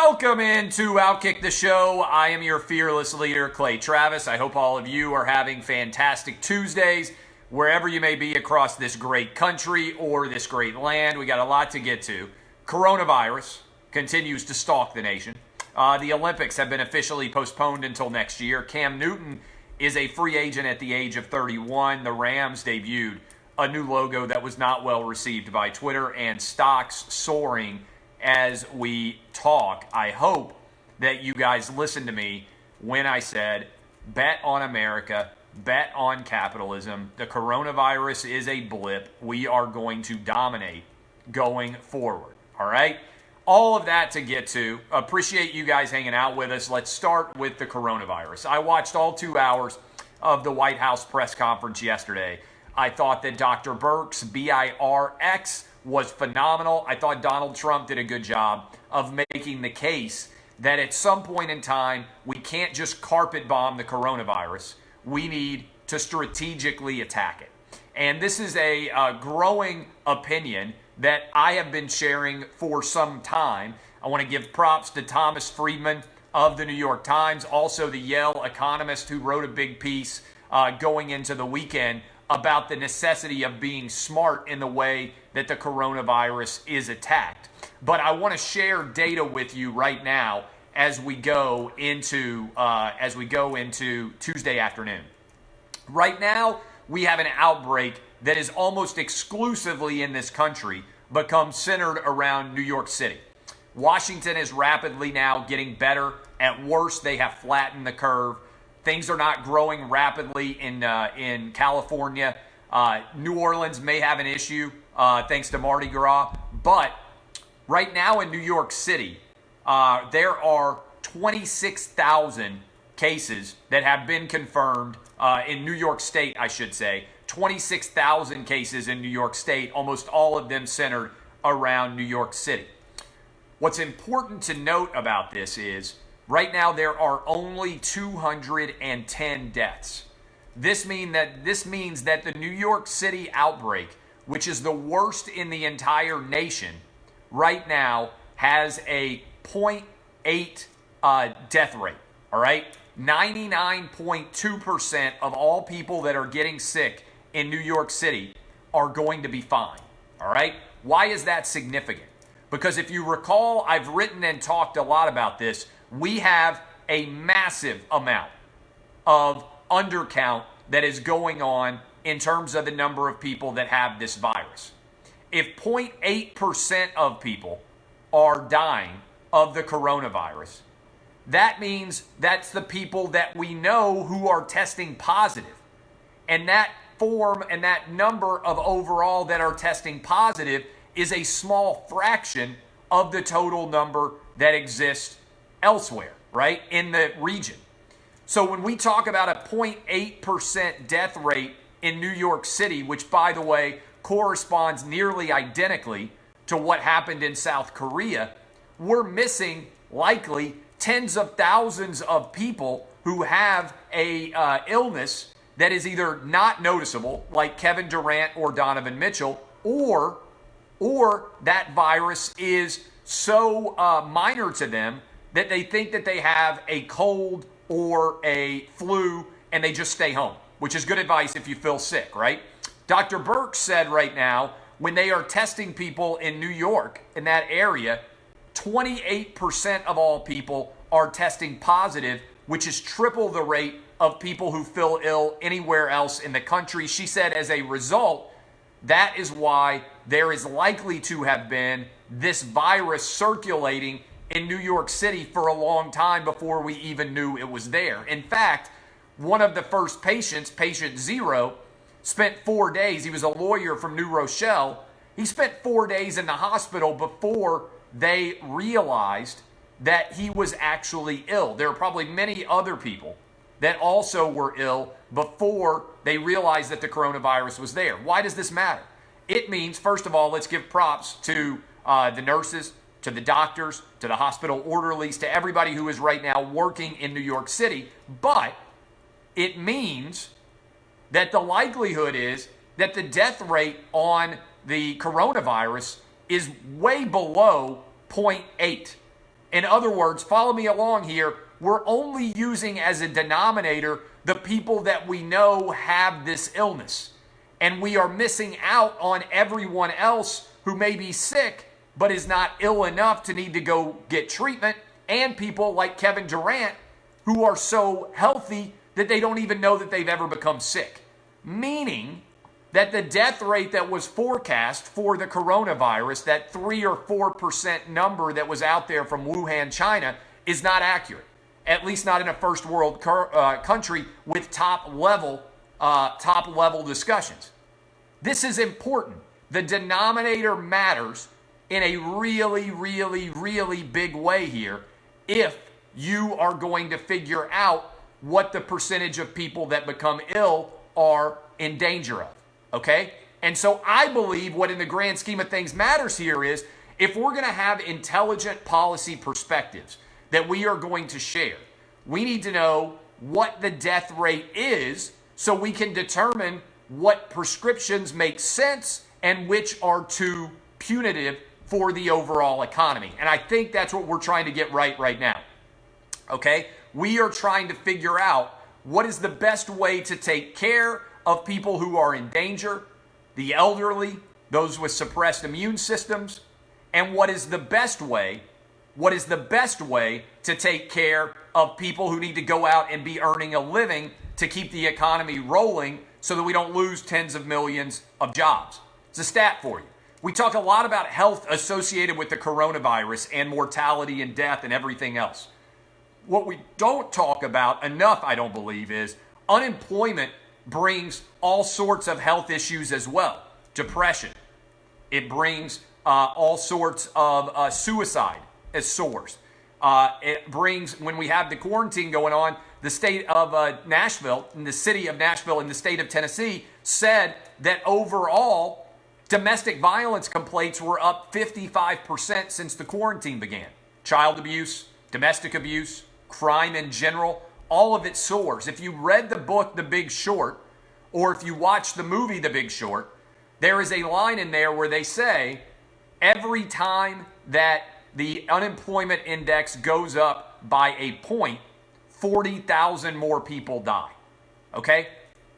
Welcome into Outkick the Show. I am your fearless leader, Clay Travis. I hope all of you are having fantastic Tuesdays, wherever you may be across this great country or this great land. We got a lot to get to. Coronavirus continues to stalk the nation. The Olympics have been officially postponed until next year. Cam Newton is a free agent at the age of 31. The Rams debuted a new logo that was not well received by Twitter, and stocks soaring as we talk. I hope that you guys listened to me when I said, bet on America, bet on capitalism. The coronavirus is a blip. We are going to dominate going forward. All right? All of that to get to. Appreciate you guys hanging out with us. Let's start with the coronavirus. I watched all 2 hours of the White House press conference yesterday. I thought that Dr. Birx, B-I-R-X, was phenomenal. I thought Donald Trump did a good job of making the case that at some point in time, we can't just carpet bomb the coronavirus. We need to strategically attack it. And this is a growing opinion that I have been sharing for some time. I want to give props to Thomas Friedman of the New York Times, also the Yale economist who wrote a big piece going into the weekend about the necessity of being smart in the way that the coronavirus is attacked. But I want to share data with you right now as we go into Tuesday afternoon. Right now, we have an outbreak that is almost exclusively in this country become centered around New York City. Washington is rapidly now getting better. At worst, they have flattened the curve. Things are not growing rapidly in California. New Orleans may have an issue thanks to Mardi Gras. But right now in New York City, there are 26,000 cases that have been confirmed in New York State, I should say. 26,000 cases in New York State, almost all of them centered around New York City. What's important to note about this is right now there are only 210 deaths. This means that the New York City outbreak, which is the worst in the entire nation, right now has a 0.8 death rate. All right? 99.2% of all people that are getting sick in New York City are going to be fine. All right? Why is that significant? Because if you recall, I've written and talked a lot about this. We have a massive amount of undercount that is going on in terms of the number of people that have this virus. If 0.8% of people are dying of the coronavirus, that means that's the people that we know who are testing positive. And that form and that number of overall that are testing positive is a small fraction of the total number that exists elsewhere, right, in the region. So when we talk about a 0.8% death rate in New York City, which, by the way, corresponds nearly identically to what happened in South Korea, we're missing likely tens of thousands of people who have a illness that is either not noticeable, like Kevin Durant or Donovan Mitchell, or that virus is so minor to them that they think that they have a cold or a flu and they just stay home, which is good advice if you feel sick, right? Dr. Birx said right now, when they are testing people in New York, in that area, 28% of all people are testing positive, which is triple the rate of people who feel ill anywhere else in the country. She said as a result, that is why there is likely to have been this virus circulating in New York City for a long time before we even knew it was there. In fact, one of the first patients, patient 0, spent 4 days. He was a lawyer from New Rochelle. He spent 4 days in the hospital before they realized that he was actually ill. There are probably many other people that also were ill before they realized that the coronavirus was there. Why does this matter? It means, first of all, let's give props to the nurses, to the doctors, to the hospital orderlies, to everybody who is right now working in New York City. But it means that the likelihood is that the death rate on the coronavirus is way below 0.8. In other words, follow me along here. We're only using as a denominator the people that we know have this illness. And we are missing out on everyone else who may be sick but is not ill enough to need to go get treatment, and people like Kevin Durant who are so healthy that they don't even know that they've ever become sick. Meaning that the death rate that was forecast for the coronavirus, that 3 or 4% number that was out there from Wuhan, China, is not accurate. At least not in a first world country with top level discussions. This is important. The denominator matters in a really, really, really big way here if you are going to figure out what the percentage of people that become ill are in danger of. Okay? And so I believe what in the grand scheme of things matters here is if we're going to have intelligent policy perspectives that we are going to share, we need to know what the death rate is so we can determine what prescriptions make sense and which are too punitive for the overall economy. And I think that's what we're trying to get right now. Okay? We are trying to figure out what is the best way to take care of people who are in danger, the elderly, those with suppressed immune systems, and what is the best way to take care of people who need to go out and be earning a living to keep the economy rolling so that we don't lose tens of millions of jobs. It's a stat for you. We talk a lot about health associated with the coronavirus and mortality and death and everything else. What we don't talk about enough, I don't believe, is unemployment brings all sorts of health issues as well. Depression. It brings all sorts of suicide as soars. It brings, when we have the quarantine going on, the state of Nashville, and the city of Nashville in the state of Tennessee said that overall domestic violence complaints were up 55% since the quarantine began. Child abuse, domestic abuse, crime in general, all of it soars. If you read the book, The Big Short, or if you watch the movie, The Big Short, there is a line in there where they say every time that the unemployment index goes up by a point, 40,000 more people die. Okay?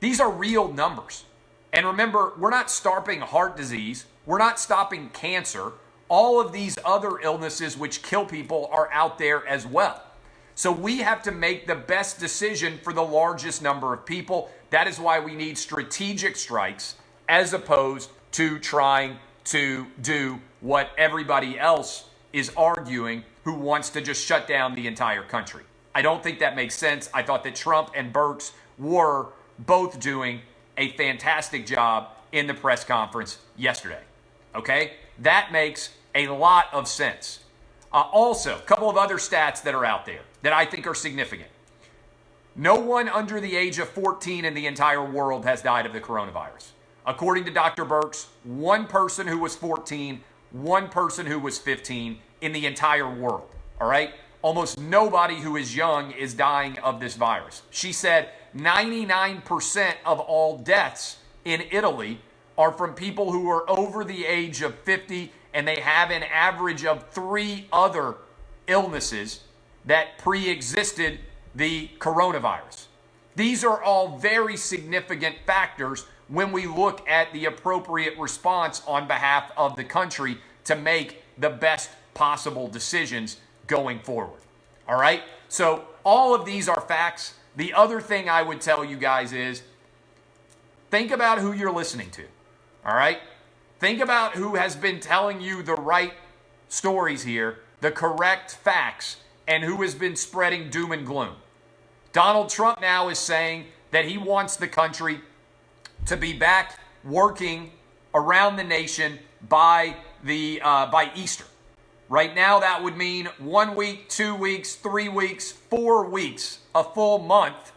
These are real numbers. And remember, we're not stopping heart disease. We're not stopping cancer. All of these other illnesses which kill people are out there as well. So we have to make the best decision for the largest number of people. That is why we need strategic strikes as opposed to trying to do what everybody else is arguing who wants to just shut down the entire country. I don't think that makes sense. I thought that Trump and Birx were both doing a fantastic job in the press conference yesterday. Okay? That makes a lot of sense. Also, a couple of other stats that are out there that I think are significant. No one under the age of 14 in the entire world has died of the coronavirus. According to Dr. Birx, one person who was 14, one person who was 15 in the entire world. All right? Almost nobody who is young is dying of this virus. She said 99% of all deaths in Italy are from people who are over the age of 50 and they have an average of 3 other illnesses that pre-existed the coronavirus. These are all very significant factors when we look at the appropriate response on behalf of the country to make the best possible decisions going forward. All right? So all of these are facts. The other thing I would tell you guys is think about who you're listening to. All right? Think about who has been telling you the right stories here, the correct facts, and who has been spreading doom and gloom. Donald Trump now is saying that he wants the country to be back working around the nation by Easter. Right now, that would mean 1 week, 2 weeks, 3 weeks, 4 weeks, a full month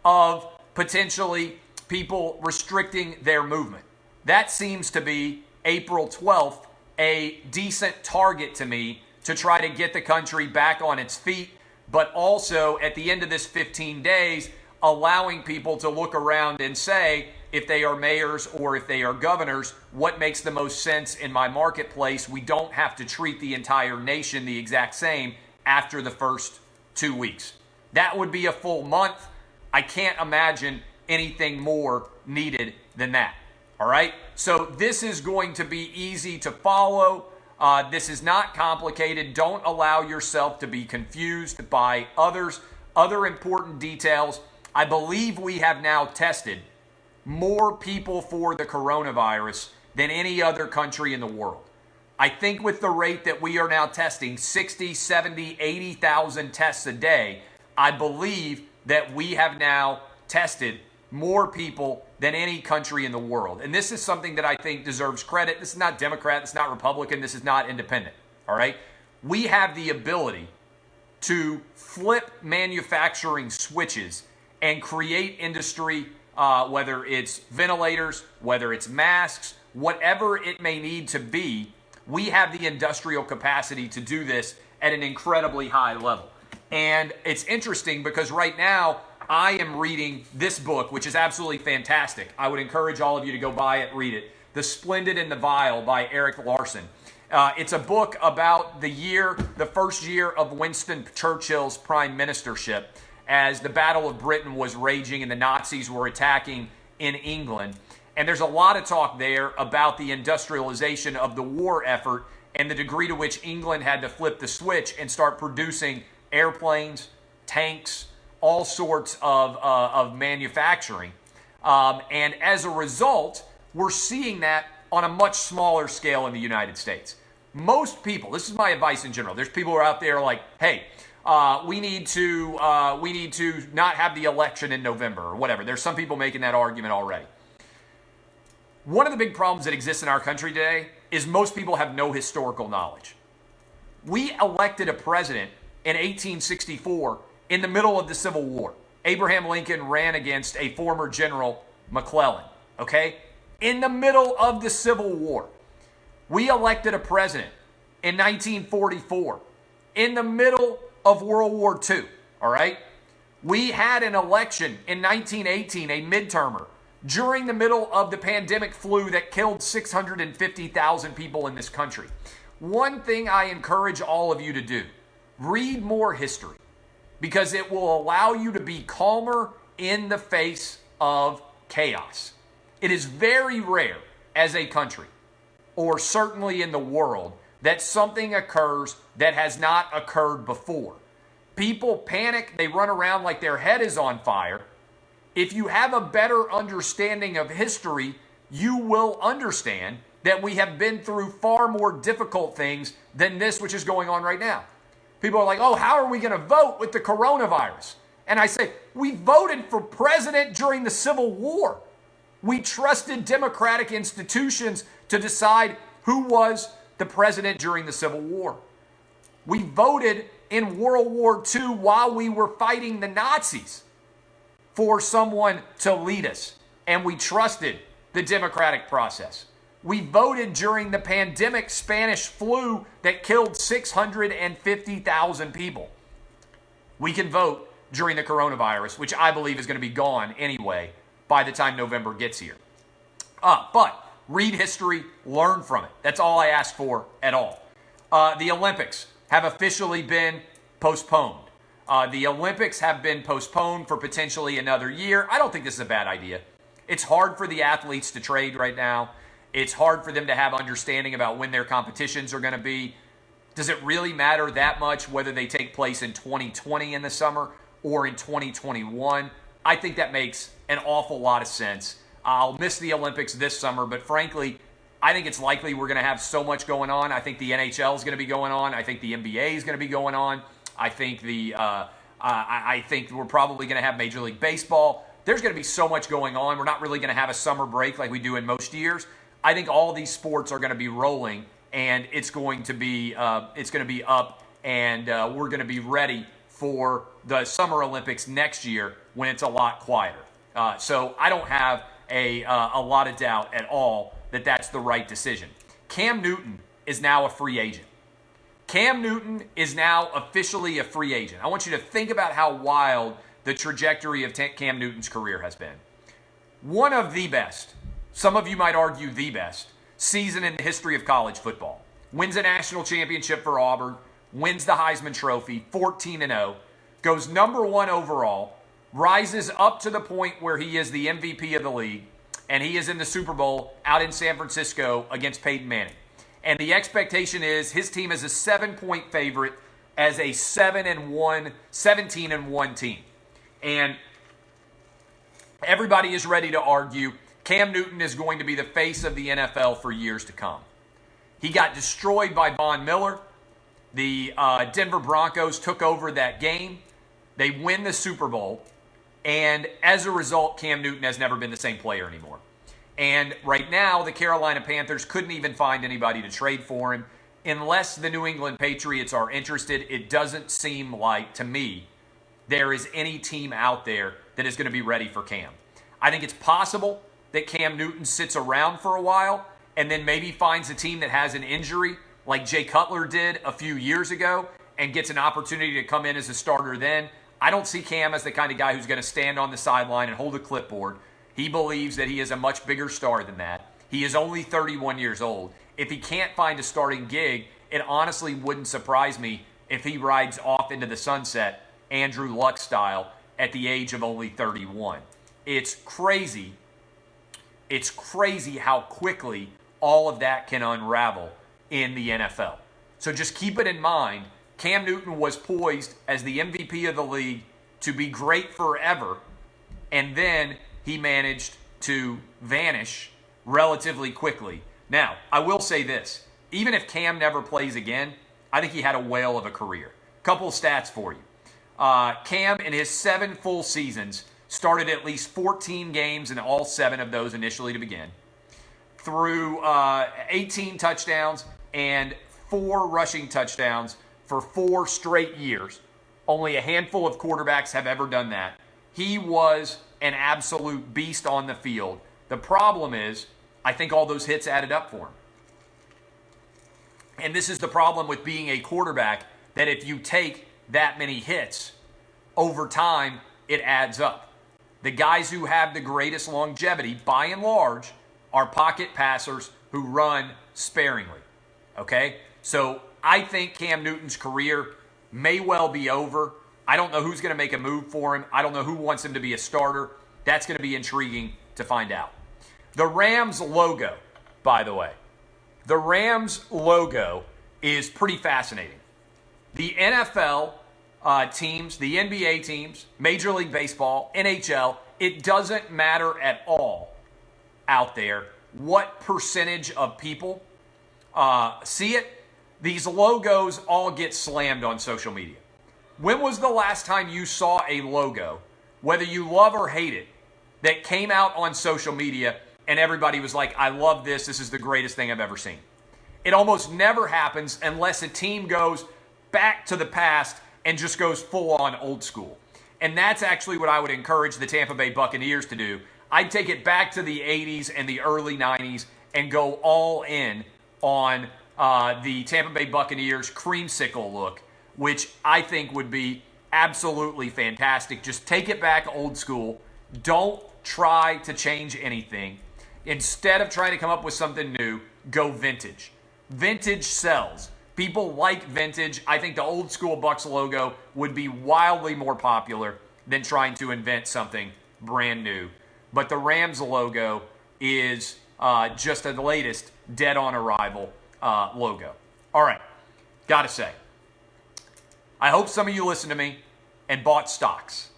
of potentially people restricting their movement. That seems to be April 12th, a decent target to me to try to get the country back on its feet, but also at the end of this 15 days, allowing people to look around and say, if they are mayors or if they are governors, what makes the most sense in my marketplace? We don't have to treat the entire nation the exact same after the first 2 weeks. That would be a full month. I can't imagine anything more needed than that. All right? So this is going to be easy to follow. This is not complicated. Don't allow yourself to be confused by other important details. I believe we have now tested more people for the coronavirus than any other country in the world. I think with the rate that we are now testing, 60, 70, 80,000 tests a day, I believe that we have now tested more people than any country in the world. And this is something that I think deserves credit. This is not Democrat, this is not Republican, this is not independent. All right? We have the ability to flip manufacturing switches and create industry, whether it's ventilators, whether it's masks, whatever it may need to be. We have the industrial capacity to do this at an incredibly high level. And it's interesting because right now I am reading this book, which is absolutely fantastic. I would encourage all of you to go buy it, read it. The Splendid and the Vile by Eric Larson. It's a book about the first year of Winston Churchill's prime ministership as the Battle of Britain was raging and the Nazis were attacking in England. And there's a lot of talk there about the industrialization of the war effort and the degree to which England had to flip the switch and start producing airplanes, tanks, all sorts of manufacturing. And as a result, we're seeing that on a much smaller scale in the United States. Most people, this is my advice in general, there's people who are out there like, hey, we need to not have the election in November or whatever. There's some people making that argument already. One of the big problems that exists in our country today is most people have no historical knowledge. We elected a president in 1864 in the middle of the Civil War. Abraham Lincoln ran against a former General McClellan, okay? In the middle of the Civil War. We elected a president in 1944 in the middle of World War II, all right? We had an election in 1918, a midtermer, during the middle of the pandemic flu that killed 650,000 people in this country. One thing I encourage all of you to do, read more history, because it will allow you to be calmer in the face of chaos. It is very rare as a country, or certainly in the world, that something occurs that has not occurred before. People panic, they run around like their head is on fire. If you have a better understanding of history, you will understand that we have been through far more difficult things than this which is going on right now. People are like, oh, how are we going to vote with the coronavirus? And I say, we voted for president during the Civil War. We trusted democratic institutions to decide who was the president during the Civil War. We voted in World War II while we were fighting the Nazis for someone to lead us, and we trusted the democratic process. We voted during the pandemic Spanish flu that killed 650,000 people. We can vote during the coronavirus, which I believe is going to be gone anyway by the time November gets here. But read history, learn from it. That's all I ask for at all. The Olympics have officially been postponed. The Olympics have been postponed for potentially another year. I don't think this is a bad idea. It's hard for the athletes to trade right now. It's hard for them to have understanding about when their competitions are going to be. Does it really matter that much whether they take place in 2020 in the summer or in 2021? I think that makes an awful lot of sense. I'll miss the Olympics this summer, but frankly, I think it's likely we're going to have so much going on. I think the NHL is going to be going on. I think the NBA is going to be going on. I think I think we're probably going to have Major League Baseball. There's going to be so much going on. We're not really going to have a summer break like we do in most years. I think all these sports are going to be rolling, and it's going to be up, and we're going to be ready for the Summer Olympics next year when it's a lot quieter. So I don't have a lot of doubt at all that that's the right decision. Cam Newton is now a free agent. Cam Newton is now officially a free agent. I want you to think about how wild the trajectory of Cam Newton's career has been. One of the best, some of you might argue the best, season in the history of college football. Wins a national championship for Auburn, wins the Heisman Trophy, 14-0, goes number 1 overall, rises up to the point where he is the MVP of the league, and he is in the Super Bowl out in San Francisco against Peyton Manning. And the expectation is his team is a 7-point favorite as a 17-1 team. And everybody is ready to argue Cam Newton is going to be the face of the NFL for years to come. He got destroyed by Von Miller. The Denver Broncos took over that game. They win the Super Bowl. And as a result, Cam Newton has never been the same player anymore. And right now, the Carolina Panthers couldn't even find anybody to trade for him. Unless the New England Patriots are interested, it doesn't seem like, to me, there is any team out there that is going to be ready for Cam. I think it's possible that Cam Newton sits around for a while and then maybe finds a team that has an injury like Jay Cutler did a few years ago and gets an opportunity to come in as a starter then. I don't see Cam as the kind of guy who's going to stand on the sideline and hold a clipboard. He believes that he is a much bigger star than that. He is only 31 years old. If he can't find a starting gig, it honestly wouldn't surprise me if he rides off into the sunset, Andrew Luck style, at the age of only 31. It's crazy. It's crazy how quickly all of that can unravel in the NFL. So just keep it in mind. Cam Newton was poised as the MVP of the league to be great forever, and then he managed to vanish relatively quickly. Now, I will say this. Even if Cam never plays again, I think he had a whale of a career. Couple of stats for you. Cam, in his 7 full seasons, started at least 14 games in all 7 of those initially to begin. Threw 18 touchdowns and 4 rushing touchdowns for 4 straight years. Only a handful of quarterbacks have ever done that. He was an absolute beast on the field. The problem is, I think all those hits added up for him. And this is the problem with being a quarterback, that if you take that many hits, over time, it adds up. The guys who have the greatest longevity, by and large, are pocket passers who run sparingly. Okay? So I think Cam Newton's career may well be over. I don't know who's going to make a move for him. I don't know who wants him to be a starter. That's going to be intriguing to find out. The Rams logo, by the way. The Rams logo is pretty fascinating. The NFL teams, the NBA teams, Major League Baseball, NHL, it doesn't matter at all out there what percentage of people see it. These logos all get slammed on social media. When was the last time you saw a logo, whether you love or hate it, that came out on social media and everybody was like, I love this, this is the greatest thing I've ever seen? It almost never happens unless a team goes back to the past and just goes full on old school. And that's actually what I would encourage the Tampa Bay Buccaneers to do. I'd take it back to the 80s and the early 90s and go all in on the Tampa Bay Buccaneers creamsicle look, which I think would be absolutely fantastic. Just take it back old school. Don't try to change anything. Instead of trying to come up with something new, go vintage. Vintage sells. People like vintage. I think the old school Bucks logo would be wildly more popular than trying to invent something brand new. But the Rams logo is just the latest dead on arrival logo. All right, gotta say, I hope some of you listened to me and bought stocks.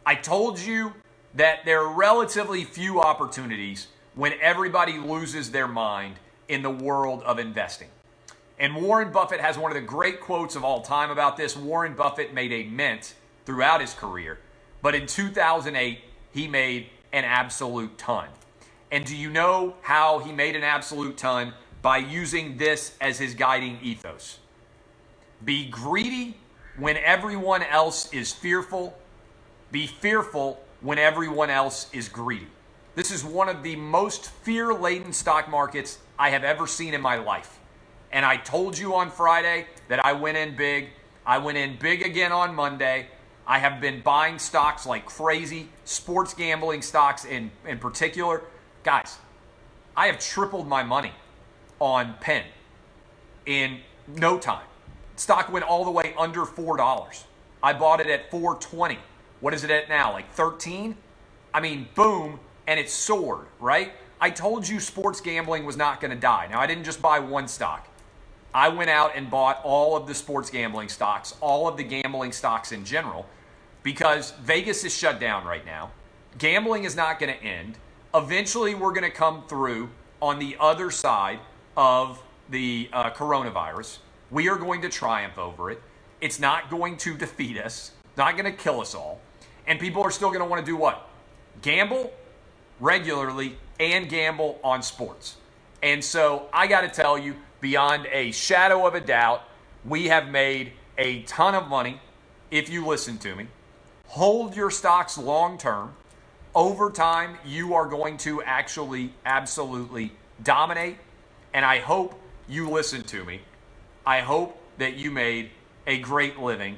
I told you that there are relatively few opportunities when everybody loses their mind in the world of investing. And Warren Buffett has one of the great quotes of all time about this. Warren Buffett made a mint throughout his career, but in 2008, he made an absolute ton. And do you know how he made an absolute ton? By using this as his guiding ethos. Be greedy when everyone else is fearful. Be fearful when everyone else is greedy. This is one of the most fear-laden stock markets I have ever seen in my life. And I told you on Friday that I went in big. I went in big again on Monday. I have been buying stocks like crazy, sports gambling stocks in particular. Guys, I have tripled my money on Penn in no time. Stock went all the way under $4. I bought it at $4.20. What is it at now? Like 13? I mean, boom, and it soared, right? I told you sports gambling was not going to die. Now, I didn't just buy one stock. I went out and bought all of the sports gambling stocks, all of the gambling stocks in general, because Vegas is shut down right now. Gambling is not going to end. Eventually, we're going to come through on the other side of the coronavirus. We are going to triumph over it. It's not going to defeat us, not going to kill us all. And people are still going to want to do what? Gamble regularly and gamble on sports. And so I got to tell you, beyond a shadow of a doubt, we have made a ton of money if you listen to me. Hold your stocks long term. Over time, you are going to actually absolutely dominate. And I hope you listen to me. I hope that you made a great living.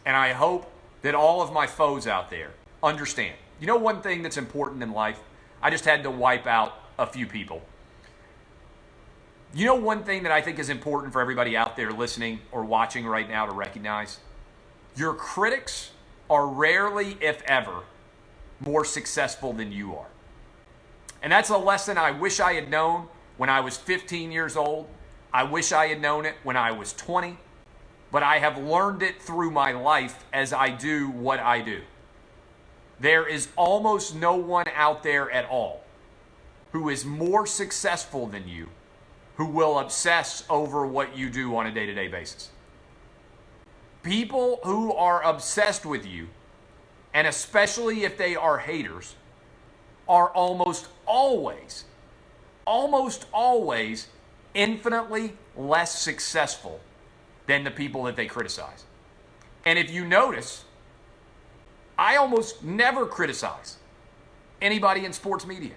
And I hope that all of my foes out there understand. You know one thing that's important in life? I just had to wipe out a few people. You know one thing that I think is important for everybody out there listening or watching right now to recognize? Your critics are rarely, if ever, more successful than you are. And that's a lesson I wish I had known when I was 15 years old. I wish I had known it when I was 20. But I have learned it through my life as I do what I do. There is almost no one out there at all who is more successful than you, who will obsess over what you do on a day-to-day basis. People who are obsessed with you, and especially if they are haters, are almost always infinitely less successful than the people that they criticize. And if you notice, I almost never criticize anybody in sports media.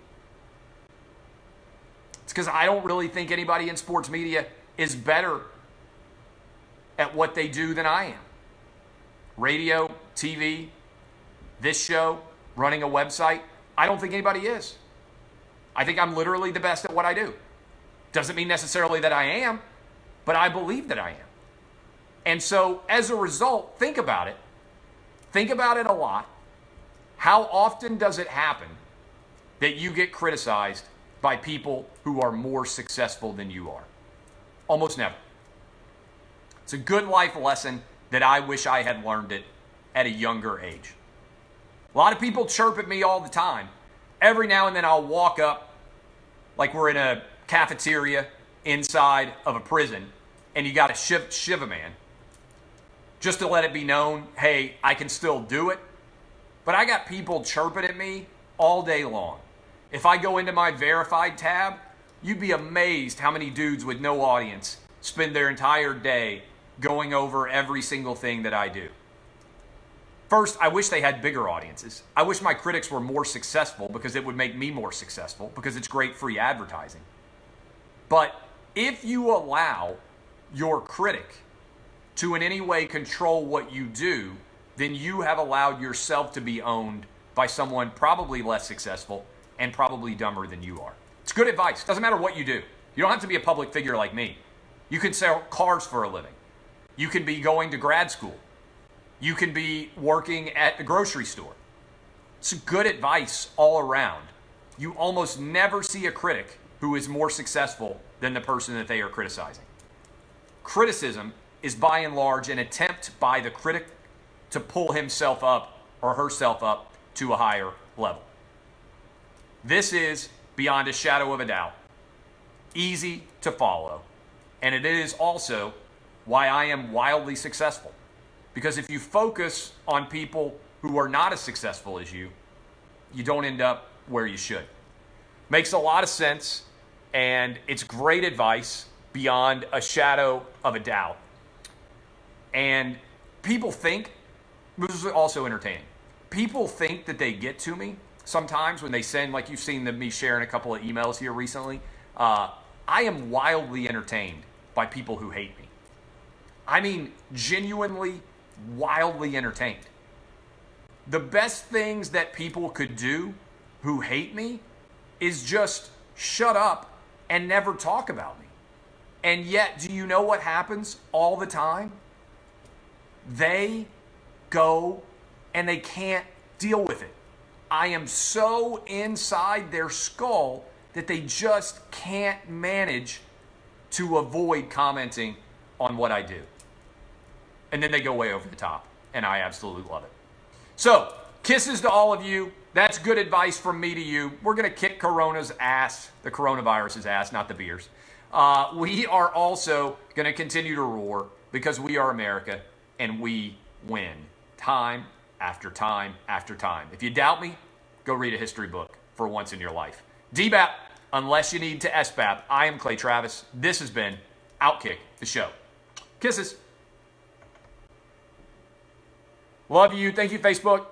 It's because I don't really think anybody in sports media is better at what they do than I am. Radio, TV, this show, running a website, I don't think anybody is. I think I'm literally the best at what I do. Doesn't mean necessarily that I am, but I believe that I am. And so as a result, think about it. Think about it a lot. How often does it happen that you get criticized by people who are more successful than you are? Almost never. It's a good life lesson that I wish I had learned it at a younger age. A lot of people chirp at me all the time. Every now and then I'll walk up like we're in a cafeteria inside of a prison and you got a shiva man just to let it be known, hey, I can still do it. But I got people chirping at me all day long. If I go into my verified tab, you'd be amazed how many dudes with no audience spend their entire day going over every single thing that I do. First, I wish they had bigger audiences. I wish my critics were more successful because it would make me more successful because it's great free advertising. But if you allow your critic to in any way control what you do, then you have allowed yourself to be owned by someone probably less successful and probably dumber than you are. It's good advice. Doesn't matter what you do. You don't have to be a public figure like me. You can sell cars for a living. You can be going to grad school. You can be working at the grocery store. It's good advice all around. You almost never see a critic who is more successful than the person that they are criticizing. Criticism is by and large an attempt by the critic to pull himself up or herself up to a higher level. This is, beyond a shadow of a doubt, easy to follow. And it is also why I am wildly successful. Because if you focus on people who are not as successful as you, you don't end up where you should. Makes a lot of sense, and it's great advice beyond a shadow of a doubt. And people think, this is also entertaining, people think that they get to me sometimes when they send, like you've seen me sharing a couple of emails here recently. I am wildly entertained by people who hate me. I mean, genuinely wildly entertained. The best things that people could do who hate me is just shut up and never talk about me. And yet, do you know what happens all the time? They go and they can't deal with it. I am so inside their skull that they just can't manage to avoid commenting on what I do. And then they go way over the top, and I absolutely love it. So, kisses to all of you. That's good advice from me to you. We're going to kick Corona's ass, the coronavirus's ass, not the beers. We are also going to continue to roar because we are America, and we win time after time after time. If you doubt me, go read a history book for once in your life. DBAP, unless you need to SBAP. I am Clay Travis. This has been Outkick the Show. Kisses. Love you. Thank you, Facebook.